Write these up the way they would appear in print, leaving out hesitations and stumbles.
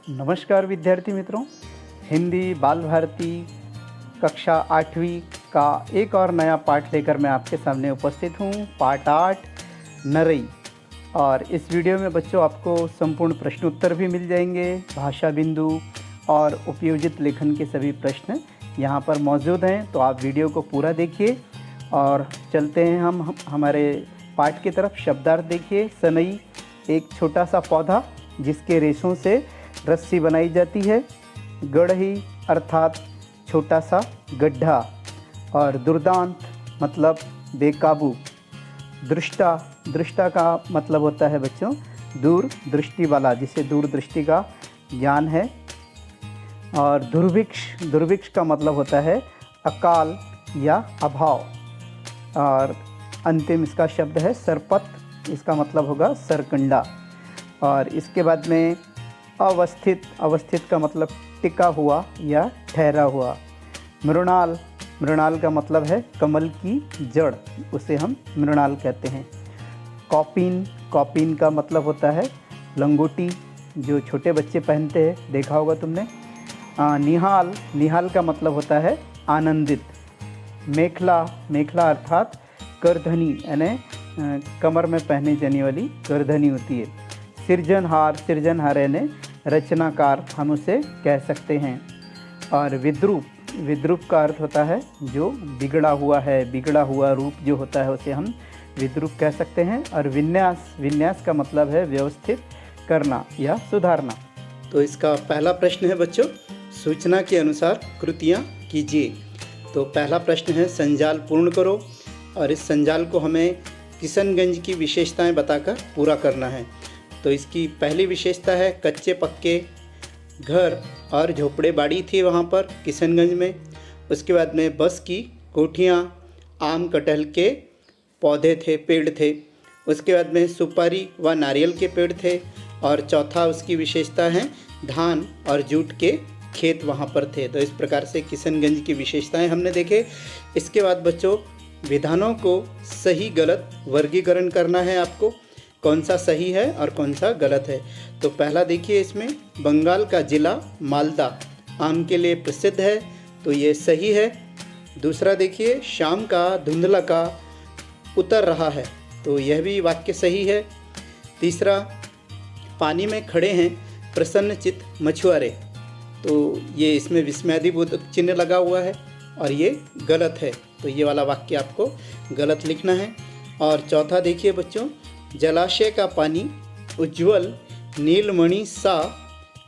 नमस्कार विद्यार्थी मित्रों, हिंदी बाल भारती कक्षा 8वीं का एक और नया पाठ लेकर मैं आपके सामने उपस्थित हूँ। पाठ 8 नरई। और इस वीडियो में बच्चों आपको संपूर्ण प्रश्नोत्तर भी मिल जाएंगे। भाषा बिंदु और उपयोजित लेखन के सभी प्रश्न यहाँ पर मौजूद हैं, तो आप वीडियो को पूरा देखिए। और चलते हैं हम हमारे पाठ की तरफ। शब्दार्थ देखिए। सनई एक छोटा सा पौधा जिसके रेशों से रस्सी बनाई जाती है। गढ़ही अर्थात छोटा सा गड्ढा। और दुर्दांत मतलब बेकाबू। दृष्टा, दृष्टा का मतलब होता है बच्चों दूर दृष्टि वाला, जिसे दूरदृष्टि का ज्ञान है। और दुर्भिक्ष, दुर्भिक्ष का मतलब होता है अकाल या अभाव। और अंतिम इसका शब्द है सरपत, इसका मतलब होगा सरकंडा। और इसके बाद में अवस्थित, अवस्थित का मतलब टिका हुआ या ठहरा हुआ। मृणाल, मृणाल का मतलब है कमल की जड़, उसे हम मृणाल कहते हैं। कॉपीन, कॉपीन का मतलब होता है लंगोटी जो छोटे बच्चे पहनते हैं, देखा होगा तुमने। निहाल, निहाल का मतलब होता है आनंदित। मेखला, मेखला अर्थात करधनी, यानी कमर में पहने जाने वाली करधनी होती है। सृजनहार, सृजनहार यानी रचनाकार, हम उसे कह सकते हैं। और विद्रूप, विद्रूप का अर्थ होता है जो बिगड़ा हुआ है, बिगड़ा हुआ रूप जो होता है उसे हम विद्रूप कह सकते हैं। और विन्यास, विन्यास का मतलब है व्यवस्थित करना या सुधारना। तो इसका पहला प्रश्न है बच्चों, सूचना के अनुसार कृतियाँ कीजिए। तो पहला प्रश्न है संजाल पूर्ण करो। और इस संजाल को हमें किशनगंज की विशेषताएं बताकर पूरा करना है। तो इसकी पहली विशेषता है कच्चे पक्के घर और झोपड़े बाड़ी थी वहाँ पर किशनगंज में। उसके बाद में बस की कोठियाँ, आम कटहल के पौधे थे, पेड़ थे। उसके बाद में सुपारी व नारियल के पेड़ थे। और चौथा उसकी विशेषता है धान और जूट के खेत वहाँ पर थे। तो इस प्रकार से किशनगंज की विशेषताएं हमने देखे। इसके बाद बच्चों विधानों को सही गलत वर्गीकरण करना है आपको, कौन सा सही है और कौन सा गलत है। तो पहला देखिए, इसमें बंगाल का ज़िला मालदा आम के लिए प्रसिद्ध है, तो ये सही है। दूसरा देखिए, शाम का धुंधला का उतर रहा है, तो यह भी वाक्य सही है। तीसरा, पानी में खड़े हैं प्रसन्नचित मछुआरे, तो ये इसमें विस्मयादिबोधक चिन्ह लगा हुआ है और ये गलत है, तो ये वाला वाक्य आपको गलत लिखना है। और चौथा देखिए बच्चों, जलाशय का पानी उज्ज्वल नीलमणि सा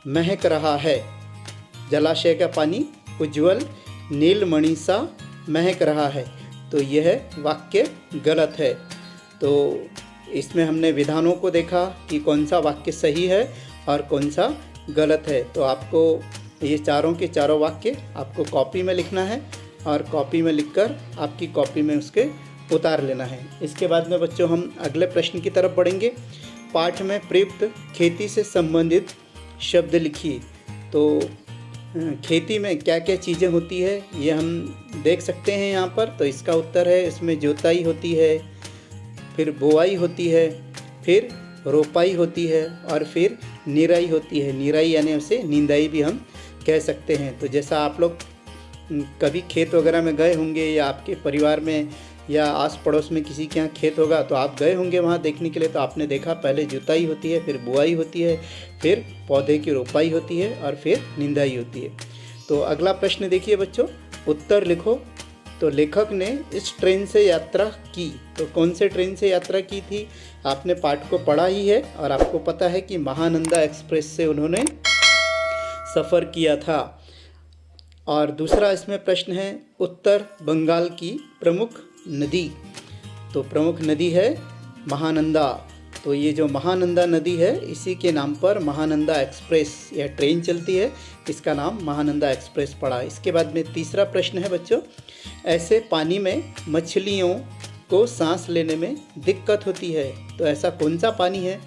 महक रहा है। जलाशय का पानी उज्ज्वल नीलमणि सा महक रहा है, तो यह वाक्य गलत है। तो इसमें हमने विधानों को देखा कि कौन सा वाक्य सही है और कौन सा गलत है। तो आपको ये चारों के चारों वाक्य आपको कॉपी में लिखना है और कॉपी में लिखकर आपकी कॉपी में उसके उतार लेना है। इसके बाद में बच्चों हम अगले प्रश्न की तरफ बढ़ेंगे। पाठ में प्रयुक्त खेती से संबंधित शब्द लिखिए। तो खेती में क्या क्या चीज़ें होती है ये हम देख सकते हैं यहाँ पर। तो इसका उत्तर है, इसमें जोताई होती है, फिर बुआई होती है, फिर रोपाई होती है और फिर निराई होती है। निराई यानी उसे निंदाई भी हम कह सकते हैं। तो जैसा आप लोग कभी खेत वगैरह में गए होंगे या आपके परिवार में या आस पड़ोस में किसी के यहाँ खेत होगा तो आप गए होंगे वहाँ देखने के लिए, तो आपने देखा पहले जुताई होती है, फिर बुआई होती है, फिर पौधे की रोपाई होती है और फिर निंदाई होती है। तो अगला प्रश्न देखिए बच्चों, उत्तर लिखो। तो लेखक ने इस ट्रेन से यात्रा की, तो कौन से ट्रेन से यात्रा की थी? आपने पाठ को पढ़ा ही है और आपको पता है कि महानंदा एक्सप्रेस से उन्होंने सफ़र किया था। और दूसरा इसमें प्रश्न है, उत्तर बंगाल की प्रमुख नदी। तो प्रमुख नदी है महानंदा। तो ये जो महानंदा नदी है इसी के नाम पर महानंदा एक्सप्रेस या ट्रेन चलती है, इसका नाम महानंदा एक्सप्रेस पड़ा। इसके बाद में तीसरा प्रश्न है बच्चों, ऐसे पानी में मछलियों को सांस लेने में दिक्कत होती है। तो ऐसा कौन सा पानी है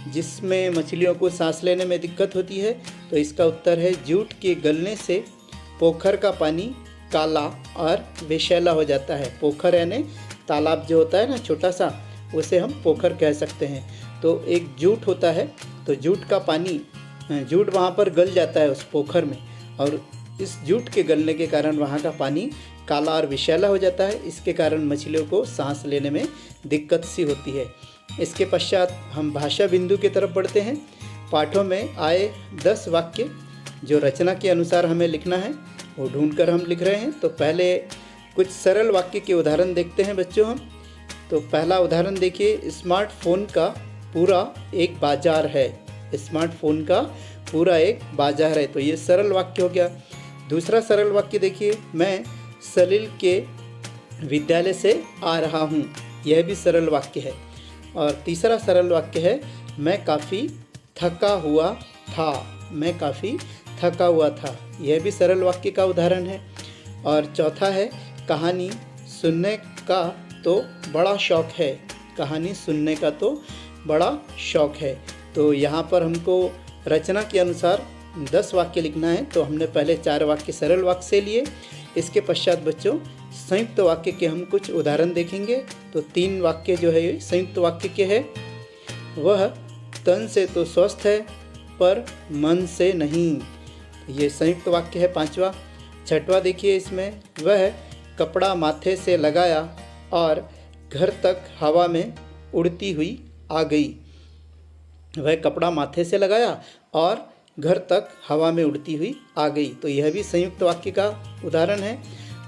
जिसमें मछलियों को सांस लेने में दिक्कत होती है? तो इसका उत्तर है, जूट के गलने से पोखर का पानी काला और विषैला हो जाता है। पोखर यानी तालाब जो होता है ना छोटा सा, उसे हम पोखर कह सकते हैं। तो एक जूट होता है, तो जूट का पानी जूट वहाँ पर गल जाता है उस पोखर में, और इस जूट के गलने के कारण वहाँ का पानी काला और विषैला हो जाता है। इसके कारण मछलियों को सांस लेने में दिक्कत सी होती है। इसके पश्चात हम भाषा बिंदु की तरफ बढ़ते हैं। पाठों में आए 10 वाक्य जो रचना के अनुसार हमें लिखना है वो ढूंढकर हम लिख रहे हैं। तो पहले कुछ सरल वाक्य के उदाहरण देखते हैं बच्चों हम। तो पहला उदाहरण देखिए, स्मार्टफोन का पूरा एक बाजार है। स्मार्टफोन का पूरा एक बाजार है, तो ये सरल वाक्य हो गया। दूसरा सरल वाक्य देखिए, मैं सलील के विद्यालय से आ रहा हूँ। यह भी सरल वाक्य है। और तीसरा सरल वाक्य है, मैं काफ़ी थका हुआ था। मैं काफ़ी थका हुआ था। यह भी सरल वाक्य का उदाहरण है। और चौथा है, कहानी सुनने का तो बड़ा शौक़ है। कहानी सुनने का तो बड़ा शौक़ है। तो यहाँ पर हमको रचना के अनुसार 10 वाक्य लिखना है। तो हमने पहले 4 वाक्य सरल वाक्य से लिए। इसके पश्चात बच्चों संयुक्त वाक्य के हम कुछ उदाहरण देखेंगे। तो 3 वाक्य जो है संयुक्त वाक्य के है। वह तन से तो स्वस्थ है पर मन से नहीं। ये संयुक्त वाक्य है 5वां। 6वां देखिए, इसमें वह कपड़ा माथे से लगाया और घर तक हवा में उड़ती हुई आ गई। वह कपड़ा माथे से लगाया और घर तक हवा में उड़ती हुई आ गई। तो यह भी संयुक्त वाक्य का उदाहरण है।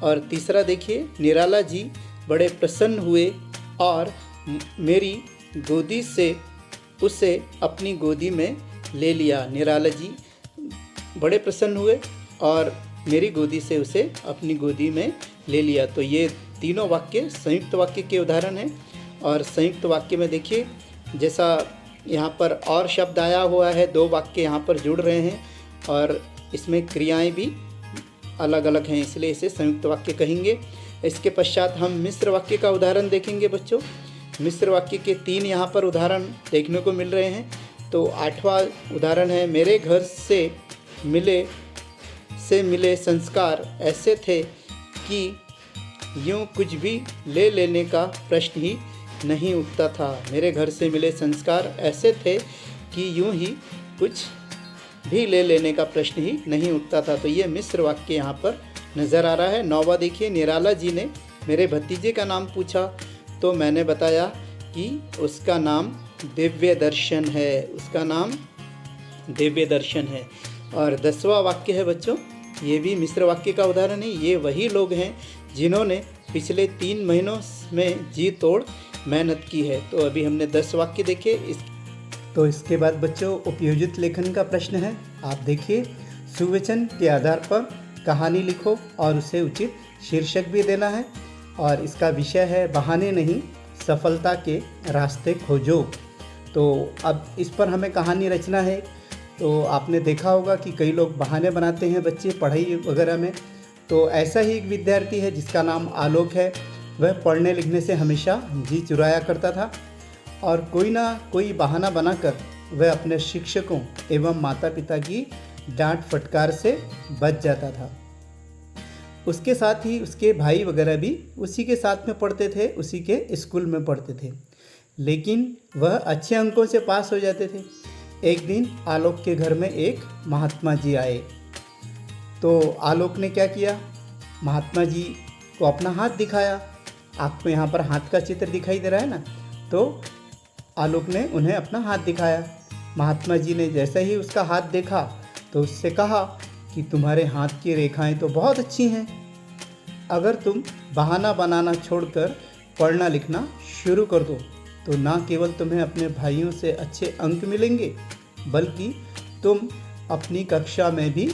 और तीसरा देखिए, निराला जी बड़े प्रसन्न हुए और मेरी गोदी से उसे अपनी गोदी में ले लिया। निराला जी बड़े प्रसन्न हुए और मेरी गोदी से उसे अपनी गोदी में ले लिया। तो ये तीनों वाक्य संयुक्त वाक्य के उदाहरण हैं। और संयुक्त वाक्य में देखिए, जैसा यहाँ पर और शब्द आया हुआ है, 2 वाक्य यहाँ पर जुड़ रहे हैं और इसमें क्रियाएं भी अलग अलग हैं, इसलिए इसे संयुक्त वाक्य कहेंगे। इसके पश्चात हम मिश्र वाक्य का उदाहरण देखेंगे बच्चों। मिश्र वाक्य के 3 यहाँ पर उदाहरण देखने को मिल रहे हैं। तो 8वां उदाहरण है, मेरे घर से मिले संस्कार ऐसे थे कि यूँ कुछ भी ले लेने का प्रश्न ही नहीं उठता था। मेरे घर से मिले संस्कार ऐसे थे कि यूँ ही कुछ भी ले लेने का प्रश्न ही नहीं उठता था। तो ये मिश्र वाक्य यहाँ पर नज़र आ रहा है। 9वां देखिए, निराला जी ने मेरे भतीजे का नाम पूछा तो मैंने बताया कि उसका नाम दिव्य दर्शन है। उसका नाम दिव्य दर्शन है। और 10वां वाक्य है बच्चों, ये भी मिश्र वाक्य का उदाहरण है। ये वही लोग हैं जिन्होंने पिछले 3 महीनों में जी तोड़ मेहनत की है। तो अभी हमने 10 वाक्य देखे। तो इसके बाद बच्चों उपयोजित लेखन का प्रश्न है। आप देखिए, सुवचन के आधार पर कहानी लिखो और उसे उचित शीर्षक भी देना है। और इसका विषय है बहाने नहीं, सफलता के रास्ते खोजो। तो अब इस पर हमें कहानी रचना है। तो आपने देखा होगा कि कई लोग बहाने बनाते हैं बच्चे पढ़ाई वगैरह में। तो ऐसा ही एक विद्यार्थी है जिसका नाम आलोक है। वह पढ़ने लिखने से हमेशा जी चुराया करता था और कोई ना कोई बहाना बनाकर वह अपने शिक्षकों एवं माता पिता की डांट फटकार से बच जाता था। उसके साथ ही उसके भाई वगैरह भी उसी के साथ में पढ़ते थे, उसी के स्कूल में पढ़ते थे, लेकिन वह अच्छे अंकों से पास हो जाते थे। एक दिन आलोक के घर में एक महात्मा जी आए। तो आलोक ने क्या किया, महात्मा जी को अपना हाथ दिखाया। आपको यहाँ पर हाथ का चित्र दिखाई दे रहा है ना। तो आलोक ने उन्हें अपना हाथ दिखाया। महात्मा जी ने जैसे ही उसका हाथ देखा तो उससे कहा कि तुम्हारे हाथ की रेखाएं तो बहुत अच्छी हैं। अगर तुम बहाना बनाना छोड़कर पढ़ना लिखना शुरू कर दो तो ना केवल तुम्हें अपने भाइयों से अच्छे अंक मिलेंगे, बल्कि तुम अपनी कक्षा में भी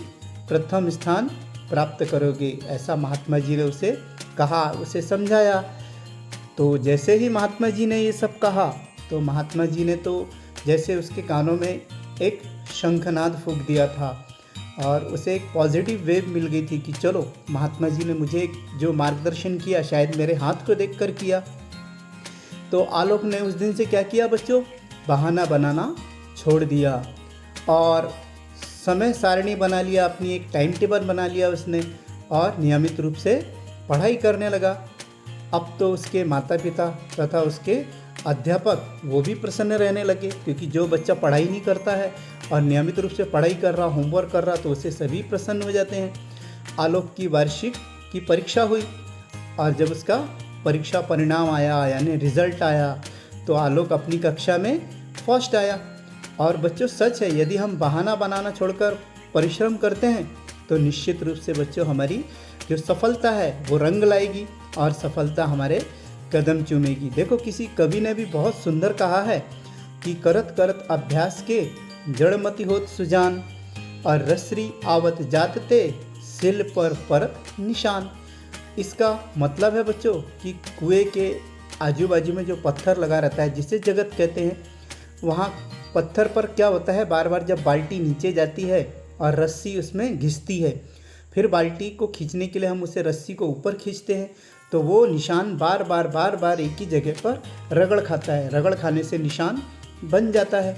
प्रथम स्थान प्राप्त करोगे। ऐसा महात्मा जी ने उसे कहा, उसे समझाया। तो जैसे ही महात्मा जी ने ये सब कहा तो महात्मा जी ने तो जैसे उसके कानों में एक शंखनाद फूंक दिया था और उसे एक पॉजिटिव वेव मिल गई थी कि चलो, महात्मा जी ने मुझे जो मार्गदर्शन किया शायद मेरे हाथ को देखकर किया। तो आलोक ने उस दिन से क्या किया बच्चों, बहाना बनाना छोड़ दिया और समय सारणी बना लिया, अपनी एक टाइम टेबल बना लिया उसने और नियमित रूप से पढ़ाई करने लगा। अब तो उसके माता पिता तथा उसके अध्यापक वो भी प्रसन्न रहने लगे, क्योंकि जो बच्चा पढ़ाई नहीं करता है और नियमित रूप से पढ़ाई कर रहा, होमवर्क कर रहा, तो उससे सभी प्रसन्न हो जाते हैं। आलोक की वार्षिक की परीक्षा हुई और जब उसका परीक्षा परिणाम आया यानी रिजल्ट आया, तो आलोक अपनी कक्षा में फर्स्ट आया। और बच्चों सच है, यदि हम बहाना बनाना छोड़कर परिश्रम करते हैं तो निश्चित रूप से बच्चों हमारी जो सफलता है वो रंग लाएगी और सफलता हमारे कदम चूमेगी। देखो, किसी कवि ने भी बहुत सुंदर कहा है कि करत करत अभ्यास के जड़मति होत सुजान, और रसरी आवत जातते सिल पर परत निशान। इसका मतलब है बच्चों कि कुएं के आजू बाजू में जो पत्थर लगा रहता है, जिसे जगत कहते हैं, वहाँ पत्थर पर क्या होता है, बार बार जब बाल्टी नीचे जाती है और रस्सी उसमें घिसती है, फिर बाल्टी को खींचने के लिए हम उसे रस्सी को ऊपर खींचते हैं, तो वो निशान बार बार एक ही जगह पर रगड़ खाता है। रगड़ खाने से निशान बन जाता है।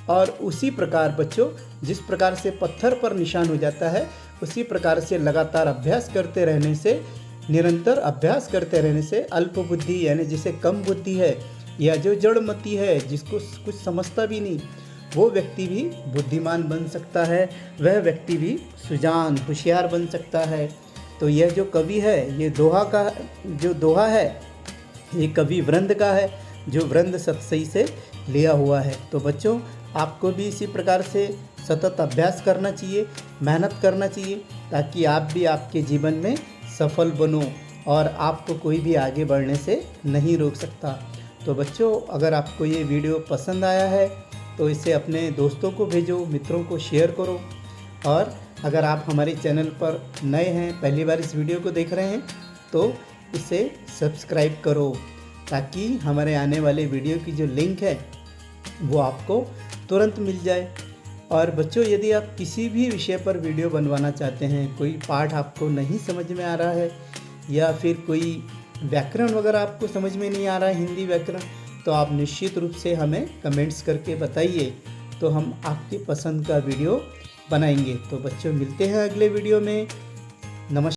और उसी प्रकार बच्चों, जिस प्रकार से पत्थर पर निशान हो जाता है, उसी प्रकार से लगातार अभ्यास करते रहने से, निरंतर अभ्यास करते रहने से अल्प बुद्धि यानी जिसे कम बुद्धि है या जो जड़मती है, जिसको कुछ समझता भी नहीं, वो व्यक्ति भी बुद्धिमान बन सकता है, वह व्यक्ति भी सुजान होशियार बन सकता है। तो यह जो कवि है, ये दोहा है, ये कवि वृंद का है, जो वृंद सतसई से लिया हुआ है। तो बच्चों, आपको भी इसी प्रकार से सतत अभ्यास करना चाहिए, मेहनत करना चाहिए, ताकि आप भी आपके जीवन में सफल बनो और आपको कोई भी आगे बढ़ने से नहीं रोक सकता। तो बच्चों, अगर आपको ये वीडियो पसंद आया है तो इसे अपने दोस्तों को भेजो, मित्रों को शेयर करो। और अगर आप हमारे चैनल पर नए हैं, पहली बार इस वीडियो को देख रहे हैं, तो इसे सब्सक्राइब करो, ताकि हमारे आने वाले वीडियो की जो लिंक है वो आपको तुरंत मिल जाए। और बच्चों, यदि आप किसी भी विषय पर वीडियो बनवाना चाहते हैं, कोई पाठ आपको नहीं समझ में आ रहा है या फिर कोई व्याकरण वगैरह आपको समझ में नहीं आ रहा है, हिंदी व्याकरण, तो आप निश्चित रूप से हमें कमेंट्स करके बताइए, तो हम आपकी पसंद का वीडियो बनाएंगे। तो बच्चों, मिलते हैं अगले वीडियो में। नमस्कार।